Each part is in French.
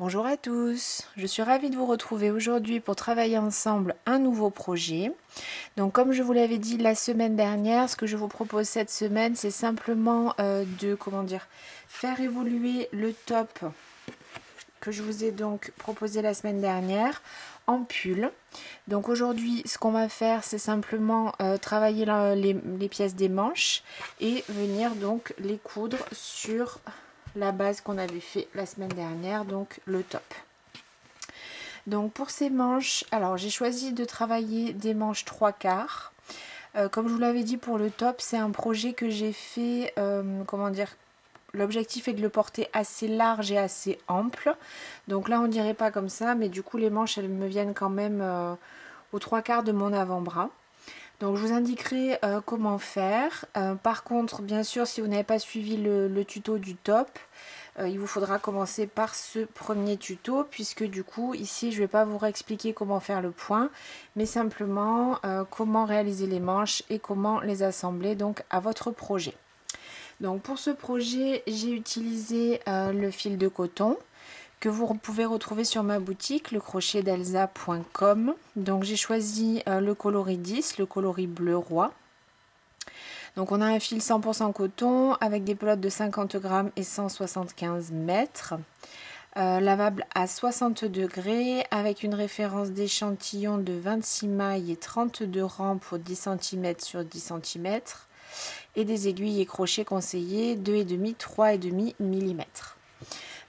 Bonjour à tous, je suis ravie de vous retrouver aujourd'hui pour travailler ensemble un nouveau projet. Donc comme je vous l'avais dit la semaine dernière, ce que je vous propose cette semaine, c'est simplement faire évoluer le top que je vous ai donc proposé la semaine dernière en pull. Donc aujourd'hui, ce qu'on va faire, c'est simplement travailler les pièces des manches et venir donc les coudre sur la base qu'on avait fait la semaine dernière, donc le top. Donc pour ces manches, alors j'ai choisi de travailler des manches 3/4. Comme je vous l'avais dit pour le top, c'est un projet que j'ai fait, l'objectif est de le porter assez large et assez ample. Donc là on dirait pas comme ça, mais du coup les manches elles me viennent quand même aux 3/4 de mon avant-bras. Donc je vous indiquerai comment faire. Par contre, bien sûr, si vous n'avez pas suivi le tuto du top, il vous faudra commencer par ce premier tuto, puisque du coup, ici, je ne vais pas vous réexpliquer comment faire le point, mais simplement comment réaliser les manches et comment les assembler donc à votre projet. Donc pour ce projet, j'ai utilisé le fil de coton que vous pouvez retrouver sur ma boutique, lecrochetdelsa.com. Donc j'ai choisi le coloris 10, le coloris bleu roi. Donc on a un fil 100% coton avec des pelotes de 50 grammes et 175 mètres. Lavable à 60 degrés avec une référence d'échantillon de 26 mailles et 32 rangs pour 10 cm sur 10 cm. Et des aiguilles et crochets conseillés 2,5, 3,5 mm.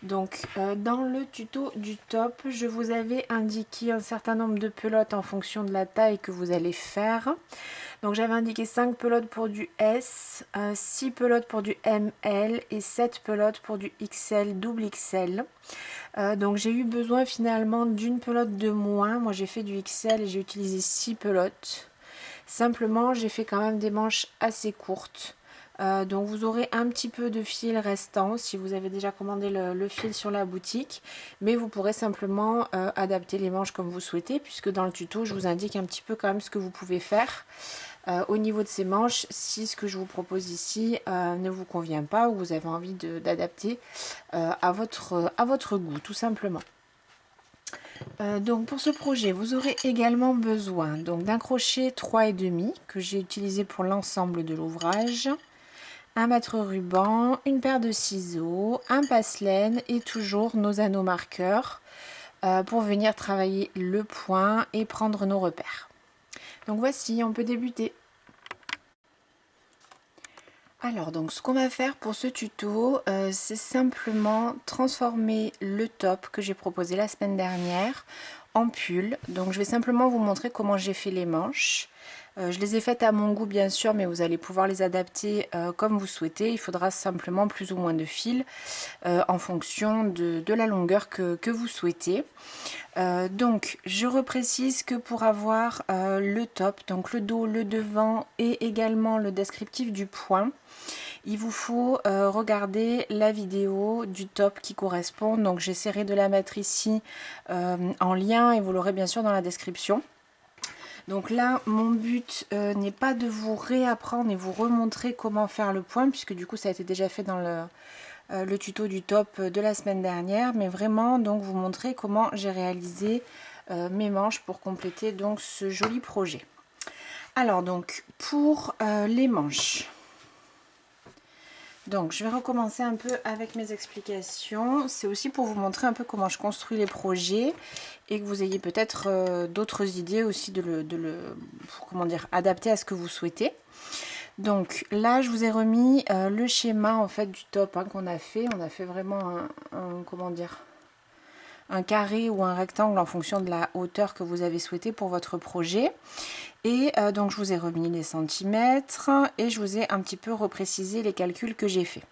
Donc dans le tuto du top, je vous avais indiqué un certain nombre de pelotes en fonction de la taille que vous allez faire. Donc j'avais indiqué 5 pelotes pour du S, 6 pelotes pour du ML et 7 pelotes pour du XL, double XL. Donc j'ai eu besoin finalement d'une pelote de moins. Moi j'ai fait du XL et j'ai utilisé 6 pelotes. Simplement j'ai fait quand même des manches assez courtes. Donc vous aurez un petit peu de fil restant si vous avez déjà commandé le fil sur la boutique, mais vous pourrez simplement adapter les manches comme vous souhaitez, puisque dans le tuto je vous indique un petit peu quand même ce que vous pouvez faire au niveau de ces manches si ce que je vous propose ici ne vous convient pas ou vous avez envie d'adapter à votre goût tout simplement. Donc pour ce projet, vous aurez également besoin d'un crochet 3,5 que j'ai utilisé pour l'ensemble de l'ouvrage, un mètre ruban, une paire de ciseaux, un passe-laine et toujours nos anneaux marqueurs pour venir travailler le point et prendre nos repères. Donc voici, on peut débuter. Alors donc ce qu'on va faire pour ce tuto, c'est simplement transformer le top que j'ai proposé la semaine dernière en pull. Donc je vais simplement vous montrer comment j'ai fait les manches. Je les ai faites à mon goût bien sûr, mais vous allez pouvoir les adapter comme vous souhaitez. Il faudra simplement plus ou moins de fil en fonction de la longueur que vous souhaitez. Donc je reprécise que pour avoir le top, donc le dos, le devant et également le descriptif du point, il vous faut regarder la vidéo du top qui correspond. Donc j'essaierai de la mettre ici en lien et vous l'aurez bien sûr dans la description. Donc là, mon but n'est pas de vous réapprendre et vous remontrer comment faire le point, puisque du coup ça a été déjà fait dans le tuto du top de la semaine dernière, mais vraiment donc vous montrer comment j'ai réalisé mes manches pour compléter donc ce joli projet. Alors donc pour les manches, donc je vais recommencer un peu avec mes explications. C'est aussi pour vous montrer un peu comment je construis les projets et que vous ayez peut-être d'autres idées aussi adapter à ce que vous souhaitez. Donc là je vous ai remis le schéma en fait du top qu'on a fait. On a fait vraiment un carré ou un rectangle en fonction de la hauteur que vous avez souhaité pour votre projet. Et donc je vous ai remis les centimètres et je vous ai un petit peu reprécisé les calculs que j'ai fait.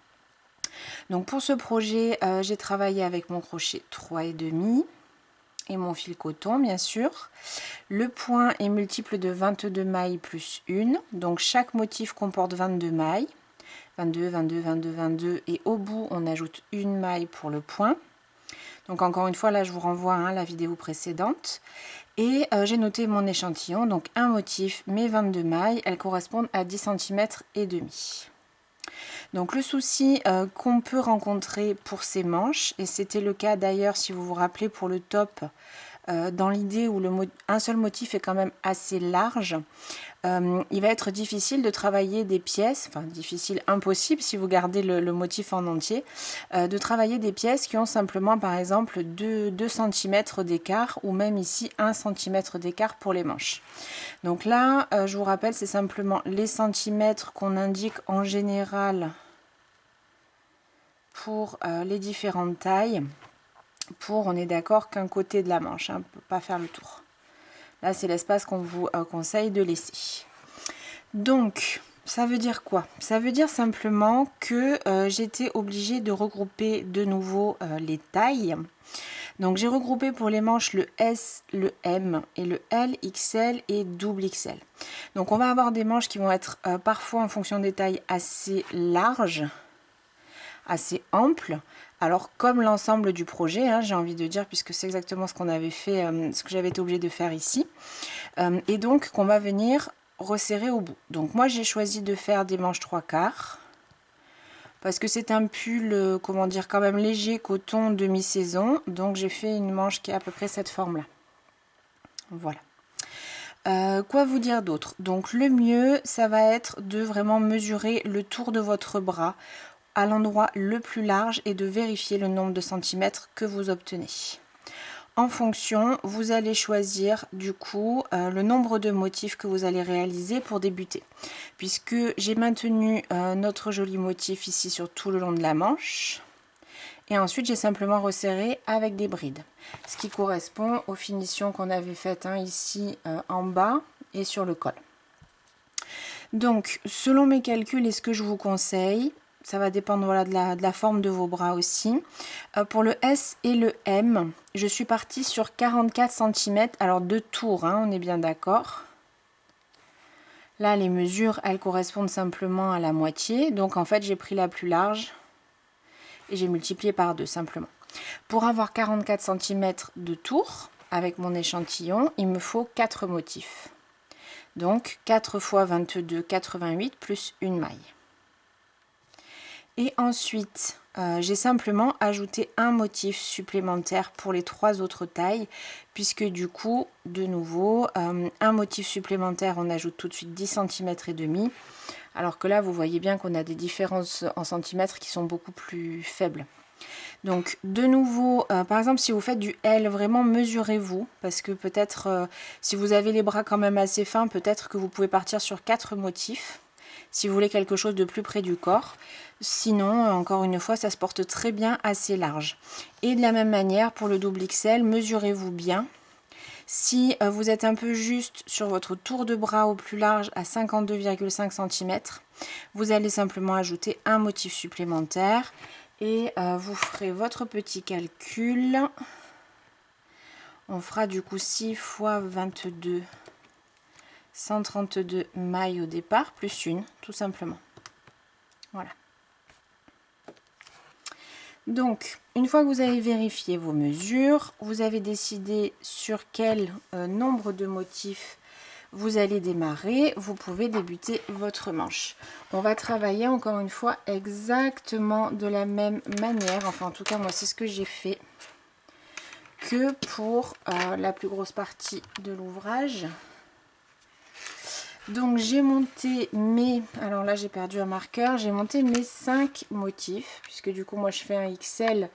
Donc pour ce projet, j'ai travaillé avec mon crochet 3,5 et mon fil coton bien sûr. Le point est multiple de 22 mailles plus 1, donc chaque motif comporte 22 mailles, 22, 22, 22, 22 et au bout on ajoute une maille pour le point. Donc encore une fois là je vous renvoie à la vidéo précédente. Et j'ai noté mon échantillon, donc un motif, mes 22 mailles, elles correspondent à 10 cm et demi. Donc le souci qu'on peut rencontrer pour ces manches, et c'était le cas d'ailleurs si vous vous rappelez pour le top, dans l'idée où un seul motif est quand même assez large, il va être difficile de travailler des pièces, enfin difficile, impossible si vous gardez le motif en entier, de travailler des pièces qui ont simplement par exemple 2 cm d'écart ou même ici 1 cm d'écart pour les manches. Donc là, je vous rappelle, c'est simplement les centimètres qu'on indique en général pour les différentes tailles, pour, on est d'accord, qu'un côté de la manche, hein, on ne peut pas faire le tour. Là, c'est l'espace qu'on vous conseille de laisser. Donc, ça veut dire quoi? Ça veut dire simplement que j'étais obligée de regrouper de nouveau les tailles. Donc, j'ai regroupé pour les manches le S, le M et le L, XL et double XL. Donc, on va avoir des manches qui vont être parfois en fonction des tailles assez larges, assez amples. Alors comme l'ensemble du projet, hein, j'ai envie de dire, puisque c'est exactement ce qu'on avait fait, ce que j'avais été obligée de faire ici, et donc qu'on va venir resserrer au bout. Donc moi j'ai choisi de faire des manches 3/4 parce que c'est un pull, comment dire, quand même léger, coton demi-saison, donc j'ai fait une manche qui est à peu près cette forme là. Voilà. Quoi vous dire d'autre? Donc le mieux, ça va être de vraiment mesurer le tour de votre bras à l'endroit le plus large et de vérifier le nombre de centimètres que vous obtenez. En fonction, vous allez choisir du coup le nombre de motifs que vous allez réaliser pour débuter. Puisque j'ai maintenu notre joli motif ici sur tout le long de la manche. Et ensuite, j'ai simplement resserré avec des brides. Ce qui correspond aux finitions qu'on avait faites ici en bas et sur le col. Donc, selon mes calculs et ce que je vous conseille, ça va dépendre voilà, de la forme de vos bras aussi. Pour le S et le M, je suis partie sur 44 cm, alors de tours, hein, on est bien d'accord. Là, les mesures, elles correspondent simplement à la moitié. Donc, en fait, j'ai pris la plus large et j'ai multiplié par 2 simplement. Pour avoir 44 cm de tours, avec mon échantillon, il me faut 4 motifs. Donc, 4 x 22, 88, plus une maille. Et ensuite, j'ai simplement ajouté un motif supplémentaire pour les 3 autres tailles, puisque du coup, de nouveau, un motif supplémentaire, on ajoute tout de suite 10 cm et demi, alors que là, vous voyez bien qu'on a des différences en centimètres qui sont beaucoup plus faibles. Donc, de nouveau, par exemple, si vous faites du L, vraiment mesurez-vous, parce que peut-être, si vous avez les bras quand même assez fins, peut-être que vous pouvez partir sur 4 motifs, si vous voulez quelque chose de plus près du corps. Sinon, encore une fois, ça se porte très bien assez large. Et de la même manière, pour le double XL, mesurez-vous bien. Si vous êtes un peu juste sur votre tour de bras au plus large à 52,5 cm, vous allez simplement ajouter un motif supplémentaire et vous ferez votre petit calcul. On fera du coup 6 x 22, 132 mailles au départ, plus une, tout simplement. Voilà. Donc, une fois que vous avez vérifié vos mesures, vous avez décidé sur quel nombre de motifs vous allez démarrer, vous pouvez débuter votre manche. On va travailler encore une fois exactement de la même manière, enfin en tout cas moi c'est ce que j'ai fait, que pour la plus grosse partie de l'ouvrage. Donc j'ai monté mes, alors là j'ai perdu un marqueur, j'ai monté mes 5 motifs, puisque du coup moi je fais un XL,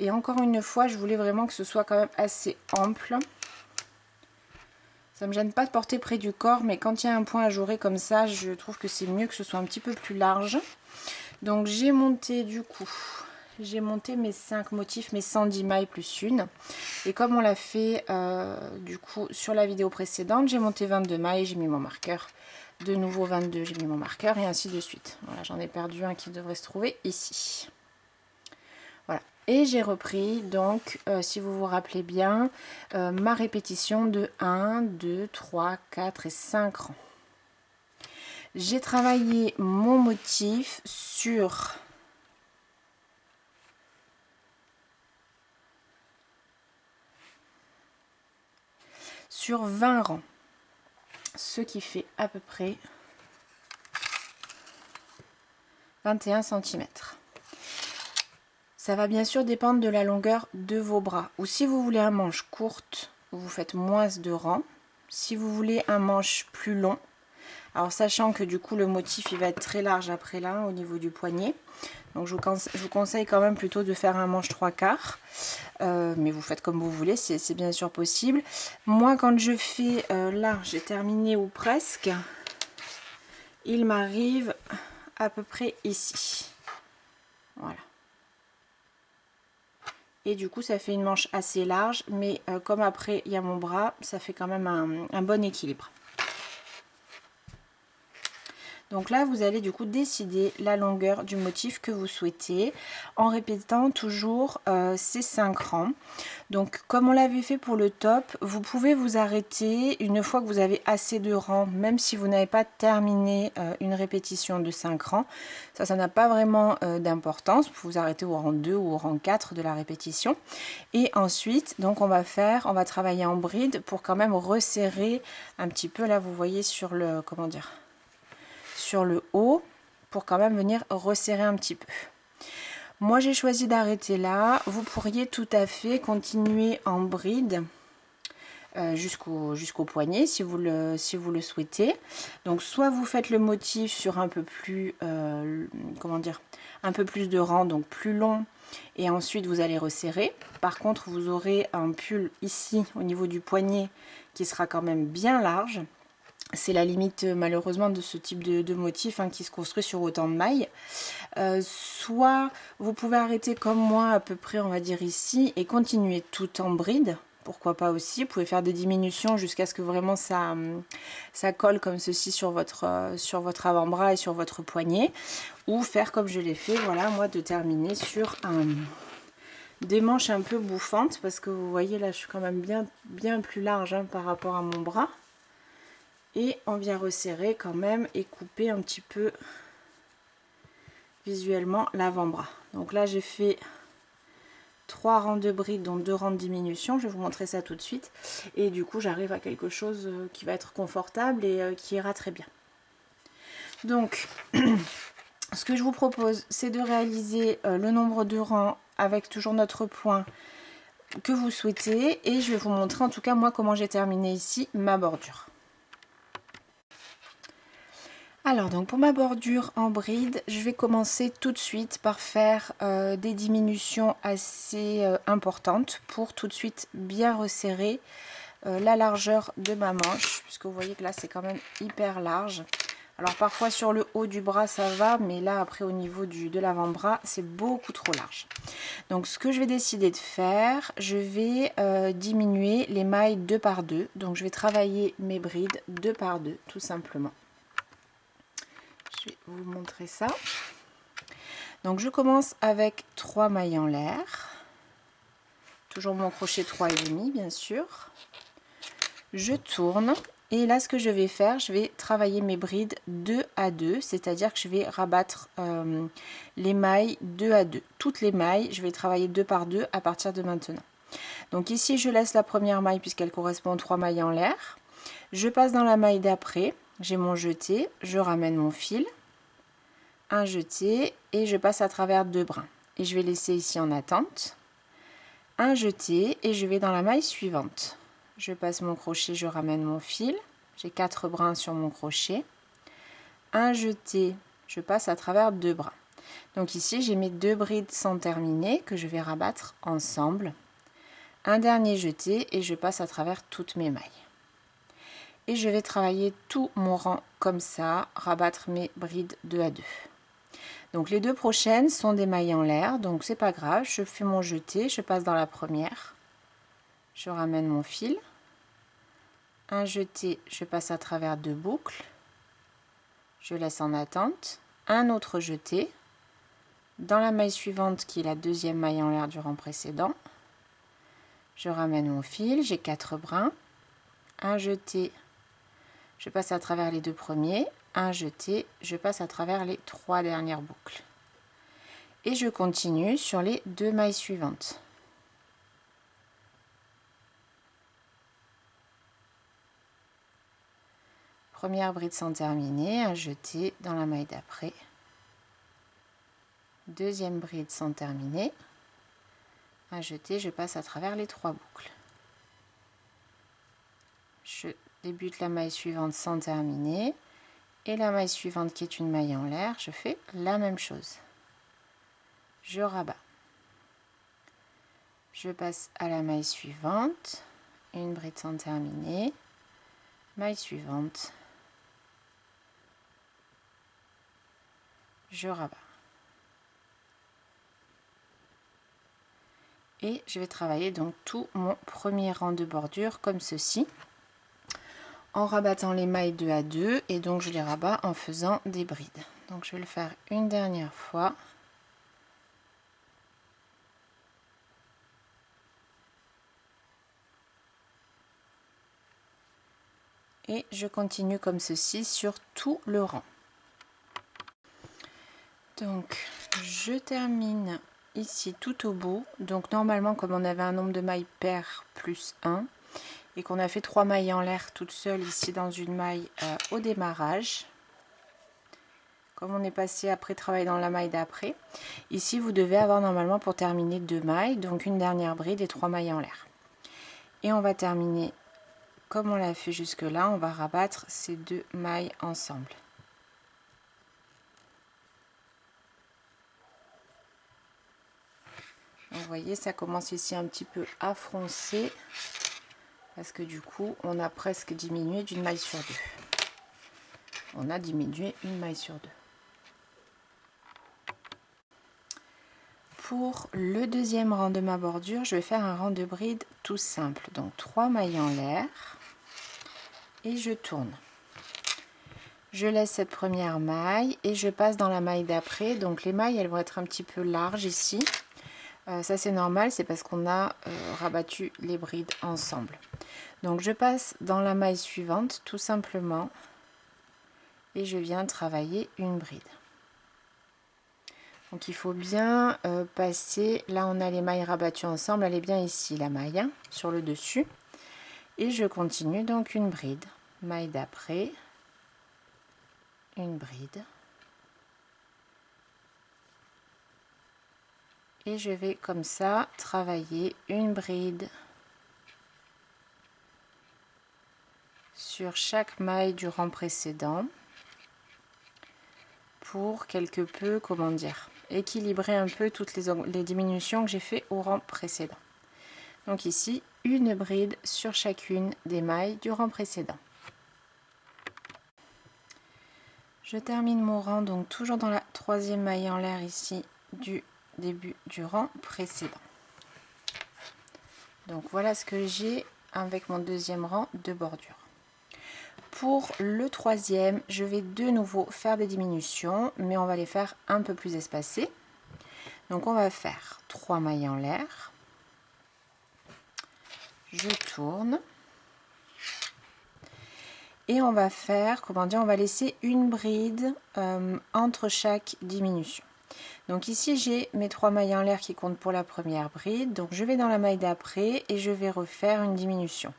et encore une fois je voulais vraiment que ce soit quand même assez ample. Ça me gêne pas de porter près du corps, mais quand il y a un point ajouré comme ça, je trouve que c'est mieux que ce soit un petit peu plus large. Donc j'ai monté du coup, j'ai monté mes 5 motifs, mes 110 mailles plus une. Et comme on l'a fait du coup sur la vidéo précédente, j'ai monté 22 mailles, j'ai mis mon marqueur. De nouveau 22, j'ai mis mon marqueur et ainsi de suite. Voilà, j'en ai perdu un qui devrait se trouver ici. Voilà. Et j'ai repris donc, si vous vous rappelez bien, ma répétition de 1, 2, 3, 4 et 5 rangs. J'ai travaillé mon motif sur 20 rangs, ce qui fait à peu près 21 cm. Ça va bien sûr dépendre de la longueur de vos bras. Ou si vous voulez un manche courte, vous faites moins de rangs. Si vous voulez un manche plus long, alors sachant que du coup le motif il va être très large après là au niveau du poignet. Donc je vous conseille quand même plutôt de faire un manche 3/4. Mais vous faites comme vous voulez, c'est bien sûr possible. Moi quand je fais, là j'ai terminé ou presque, il m'arrive à peu près ici. Voilà. Et du coup ça fait une manche assez large, mais comme après il y a mon bras, ça fait quand même un bon équilibre. Donc là, vous allez du coup décider la longueur du motif que vous souhaitez en répétant toujours ces 5 rangs. Donc comme on l'avait fait pour le top, vous pouvez vous arrêter une fois que vous avez assez de rangs, même si vous n'avez pas terminé une répétition de 5 rangs. Ça n'a pas vraiment d'importance. Vous pouvez vous arrêter au rang 2 ou au rang 4 de la répétition. Et ensuite, donc on va travailler en bride pour quand même resserrer un petit peu. Là, vous voyez sur le, comment dire, sur le haut pour quand même venir resserrer un petit peu. Moi j'ai choisi d'arrêter là. Vous pourriez tout à fait continuer en bride jusqu'au poignet si vous le souhaitez. Donc soit vous faites le motif sur un peu plus comment dire, un peu plus de rang, donc plus long, et ensuite vous allez resserrer. Par contre vous aurez un pull ici au niveau du poignet qui sera quand même bien large. C'est la limite malheureusement de ce type de motif qui se construit sur autant de mailles. Soit vous pouvez arrêter comme moi à peu près on va dire ici et continuer tout en bride. Pourquoi pas aussi, vous pouvez faire des diminutions jusqu'à ce que vraiment ça colle comme ceci sur votre avant-bras et sur votre poignet. Ou faire comme je l'ai fait, voilà, moi de terminer sur des manches un peu bouffantes. Parce que vous voyez là je suis quand même bien plus large par rapport à mon bras. Et on vient resserrer quand même et couper un petit peu visuellement l'avant-bras. Donc là j'ai fait 3 rangs de bride, dont 2 rangs de diminution. Je vais vous montrer ça tout de suite. Et du coup j'arrive à quelque chose qui va être confortable et qui ira très bien. Donc ce que je vous propose, c'est de réaliser le nombre de rangs avec toujours notre point que vous souhaitez. Et je vais vous montrer en tout cas moi comment j'ai terminé ici ma bordure. Alors donc pour ma bordure en bride, je vais commencer tout de suite par faire des diminutions assez importantes pour tout de suite bien resserrer la largeur de ma manche, puisque vous voyez que là c'est quand même hyper large. Alors parfois sur le haut du bras ça va, mais là après au niveau de l'avant-bras c'est beaucoup trop large. Donc ce que je vais décider de faire, je vais diminuer les mailles 2 par 2. Donc je vais travailler mes brides 2 par 2 tout simplement. Je vais vous montrer ça. Donc je commence avec 3 mailles en l'air. Toujours mon crochet 3,5 bien sûr. Je tourne et là ce que je vais faire, je vais travailler mes brides 2 à 2, c'est-à-dire que je vais rabattre les mailles 2 à 2. Toutes les mailles, je vais travailler 2 par 2 à partir de maintenant. Donc ici je laisse la première maille puisqu'elle correspond aux 3 mailles en l'air. Je passe dans la maille d'après, j'ai mon jeté, je ramène mon fil, un jeté et je passe à travers 2 brins. Et je vais laisser ici en attente. Un jeté et je vais dans la maille suivante. Je passe mon crochet, je ramène mon fil. J'ai 4 brins sur mon crochet. Un jeté, je passe à travers 2 brins. Donc ici, j'ai mes 2 brides sans terminer que je vais rabattre ensemble. Un dernier jeté et je passe à travers toutes mes mailles. Et je vais travailler tout mon rang comme ça, rabattre mes brides 2 à 2. Donc les 2 prochaines sont des mailles en l'air, donc c'est pas grave, je fais mon jeté, je passe dans la première, je ramène mon fil, un jeté, je passe à travers 2 boucles, je laisse en attente, un autre jeté, dans la maille suivante qui est la deuxième maille en l'air du rang précédent, je ramène mon fil, j'ai 4 brins, un jeté, je passe à travers les 2 premiers, un jeté, je passe à travers les 3 dernières boucles. Et je continue sur les 2 mailles suivantes. Première bride sans terminer, un jeté dans la maille d'après. deuxième bride sans terminer, un jeté, je passe à travers les 3 boucles. Je débute la maille suivante sans terminer, et la maille suivante qui est une maille en l'air, je fais la même chose. Je rabats. Je passe à la maille suivante, une bride sans terminer, maille suivante, je rabats. Et je vais travailler donc tout mon premier rang de bordure comme ceci, en rabattant les mailles 2 à 2, et donc je les rabats en faisant des brides. Donc je vais le faire une dernière fois. Et je continue comme ceci sur tout le rang. Donc je termine ici tout au bout. Donc normalement, comme on avait un nombre de mailles pair plus 1 et qu'on a fait 3 mailles en l'air toute seule ici dans une maille au démarrage, comme on est passé après travailler dans la maille d'après, ici vous devez avoir normalement pour terminer 2 mailles, donc une dernière bride et 3 mailles en l'air. Et on va terminer comme on l'a fait jusque là, on va rabattre ces 2 mailles ensemble. Donc, vous voyez, ça commence ici un petit peu à froncer parce que du coup on a presque diminué d'une maille sur 2. On a diminué une maille sur 2. Pour le deuxième rang de ma bordure, je vais faire un rang de bride tout simple, donc 3 mailles en l'air et je tourne. Je laisse cette première maille et je passe dans la maille d'après. Donc les mailles, elles vont être un petit peu larges ici. Ça c'est normal, c'est parce qu'on a rabattu les brides ensemble. Donc je passe dans la maille suivante tout simplement et je viens travailler une bride. Donc il faut bien passer, là on a les mailles rabattues ensemble, elle est bien ici la maille, hein, sur le dessus. Et je continue donc une bride, maille d'après, une bride. Et je vais comme ça travailler une bride sur chaque maille du rang précédent pour quelque peu, comment dire, équilibrer un peu toutes les diminutions que j'ai fait au rang précédent. Donc ici, une bride sur chacune des mailles du rang précédent. Je termine mon rang donc toujours dans la troisième maille en l'air ici du début du rang précédent. Donc voilà ce que j'ai avec mon deuxième rang de bordure. Pour le troisième, je vais de nouveau faire des diminutions, mais on va les faire un peu plus espacées. Donc on va faire 3 mailles en l'air, je tourne et on va faire, comment dire, on va laisser une bride entre chaque diminution. Donc ici j'ai mes 3 mailles en l'air qui comptent pour la première bride, donc je vais dans la maille d'après et je vais refaire une diminution.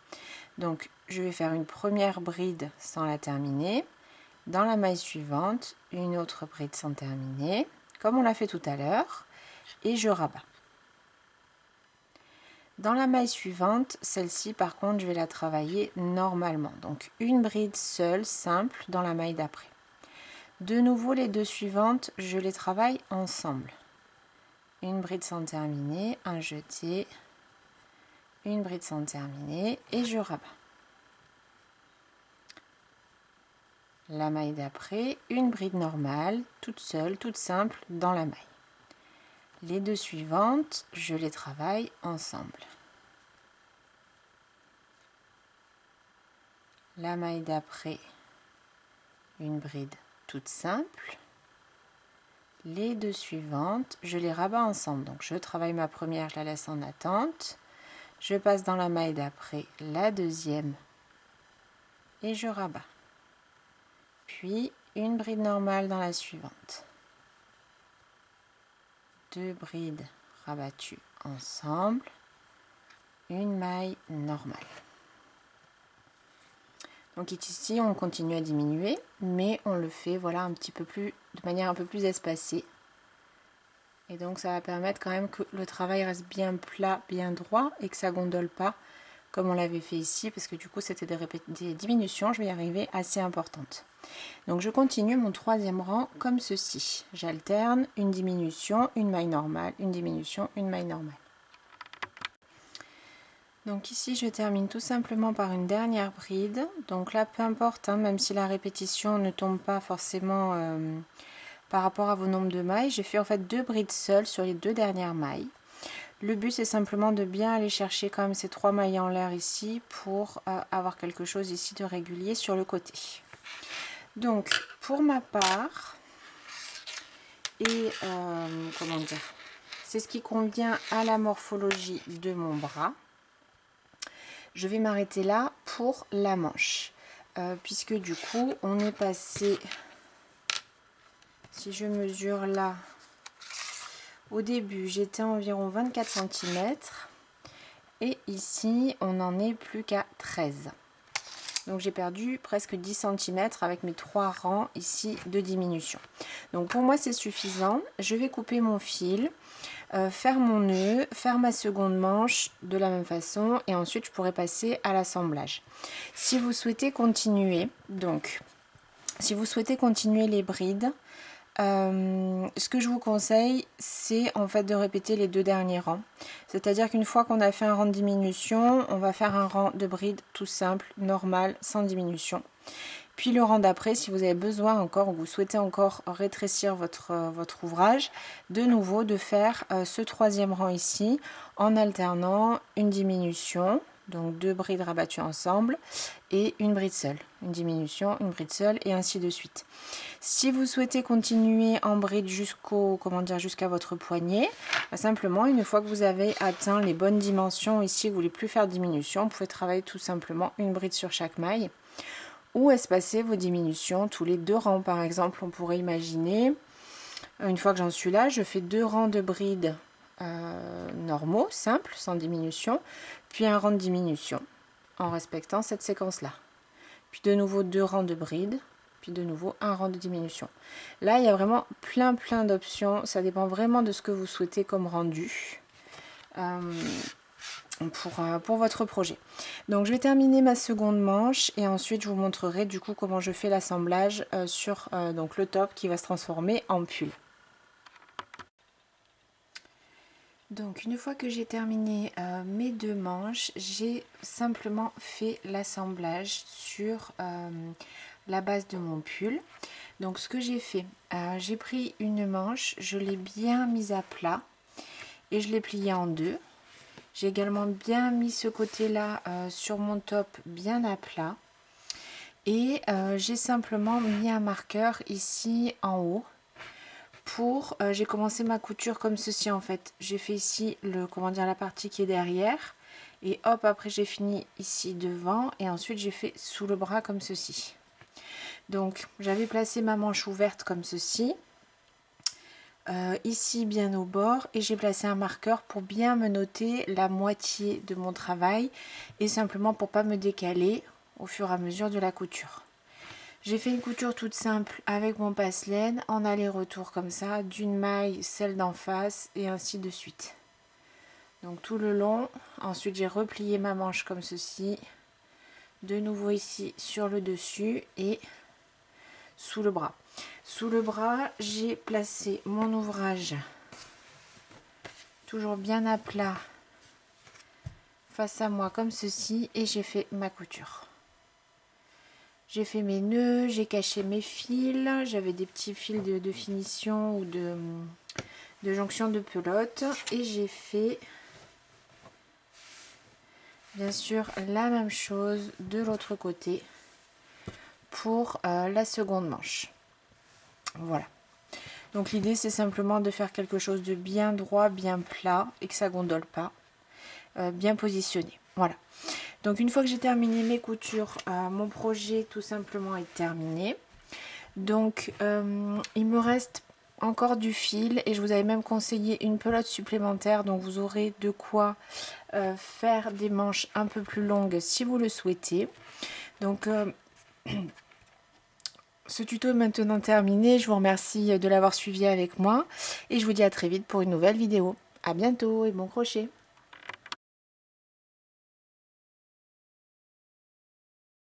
Donc je vais faire une première bride sans la terminer, dans la maille suivante une autre bride sans terminer comme on l'a fait tout à l'heure et je rabats. Dans la maille suivante, celle-ci par contre je vais la travailler normalement, donc une bride seule simple dans la maille d'après. De nouveau les deux suivantes je les travaille ensemble, une bride sans terminer, un jeté, une bride sans terminer et je rabats. La maille d'après, une bride normale, toute seule, toute simple dans la maille. Les deux suivantes, je les travaille ensemble. La maille d'après, une bride toute simple. Les deux suivantes, je les rabats ensemble. Donc je travaille ma première, je la laisse en attente. Je passe dans la maille d'après, la deuxième, et je rabats. Puis une bride normale dans la suivante. Deux brides rabattues ensemble, une maille normale. Donc ici on continue à diminuer, mais on le fait voilà un petit peu plus, de manière un peu plus espacée. Et donc ça va permettre quand même que le travail reste bien plat, bien droit et que ça gondole pas comme on l'avait fait ici, parce que du coup c'était des diminutions, je vais y arriver, assez importantes. Donc je continue mon troisième rang comme ceci. J'alterne une diminution, une maille normale, une diminution, une maille normale. Donc ici je termine tout simplement par une dernière bride. Donc là peu importe, hein, même si la répétition ne tombe pas forcément par rapport à vos nombres de mailles, j'ai fait en fait 2 brides seules sur les 2 dernières mailles. Le but c'est simplement de bien aller chercher quand même ces 3 mailles en l'air ici pour avoir quelque chose ici de régulier sur le côté. Donc pour ma part, et comment dire, c'est ce qui convient à la morphologie de mon bras, je vais m'arrêter là pour la manche, puisque du coup on est passé, si je mesure là, au début j'étais à environ 24 cm et ici on n'en est plus qu'à 13. Donc j'ai perdu presque 10 cm avec mes 3 rangs ici de diminution. Donc pour moi c'est suffisant. Je vais couper mon fil, faire mon nœud, faire ma seconde manche de la même façon et ensuite je pourrai passer à l'assemblage. Si vous souhaitez continuer, donc si vous souhaitez continuer les brides, ce que je vous conseille, c'est en fait de répéter les 2 derniers rangs. C'est-à-dire qu'une fois qu'on a fait un rang de diminution, on va faire un rang de bride tout simple, normal, sans diminution. Puis le rang d'après, si vous avez besoin encore, ou vous souhaitez encore rétrécir votre ouvrage, de nouveau de faire ce 3e rang ici, en alternant une diminution, donc 2 brides rabattues ensemble, et une bride seule. Une diminution, une bride seule, et ainsi de suite. Si vous souhaitez continuer en bride jusqu'à votre poignet, simplement une fois que vous avez atteint les bonnes dimensions ici, vous ne voulez plus faire de diminution, vous pouvez travailler tout simplement une bride sur chaque maille ou espacer vos diminutions tous les 2 rangs. Par exemple, on pourrait imaginer, une fois que j'en suis là, je fais 2 rangs de brides normaux, simples, sans diminution, puis un rang de diminution en respectant cette séquence-là. Puis de nouveau 2 rangs de brides, puis de nouveau un rang de diminution. Là, il y a vraiment plein d'options. Ça dépend vraiment de ce que vous souhaitez comme rendu pour votre projet. Donc, je vais terminer ma seconde manche et ensuite, je vous montrerai du coup comment je fais l'assemblage sur donc le top qui va se transformer en pull. Donc, une fois que j'ai terminé mes 2 manches, j'ai simplement fait l'assemblage sur la base de mon pull. Donc ce que j'ai fait, j'ai pris une manche, je l'ai bien mise à plat et je l'ai pliée en 2. J'ai également bien mis ce côté là sur mon top bien à plat et j'ai simplement mis un marqueur ici en haut pour j'ai commencé ma couture comme ceci en fait. J'ai fait ici la partie qui est derrière et hop, après j'ai fini ici devant et ensuite j'ai fait sous le bras comme ceci. Donc j'avais placé ma manche ouverte comme ceci, ici bien au bord, et j'ai placé un marqueur pour bien me noter la moitié de mon travail et simplement pour pas me décaler au fur et à mesure de la couture. J'ai fait une couture toute simple avec mon passe-laine en aller-retour comme ça, d'une maille, celle d'en face et ainsi de suite. Donc tout le long, ensuite j'ai replié ma manche comme ceci, de nouveau ici sur le dessus et sous le bras. Sous le bras, j'ai placé mon ouvrage toujours bien à plat face à moi comme ceci et j'ai fait ma couture. J'ai fait mes nœuds, j'ai caché mes fils, j'avais des petits fils de finition ou de jonction de pelote et j'ai fait bien sûr la même chose de l'autre côté pour la seconde manche. Voilà. Donc l'idée c'est simplement de faire quelque chose de bien droit, bien plat et que ça gondole pas, bien positionné. Voilà. Donc une fois que j'ai terminé mes coutures, mon projet tout simplement est terminé. Donc il me reste encore du fil et je vous avais même conseillé une pelote supplémentaire, donc vous aurez de quoi faire des manches un peu plus longues si vous le souhaitez. Donc Ce tuto est maintenant terminé. Je vous remercie de l'avoir suivi avec moi et je vous dis à très vite pour une nouvelle vidéo. À bientôt et bon crochet!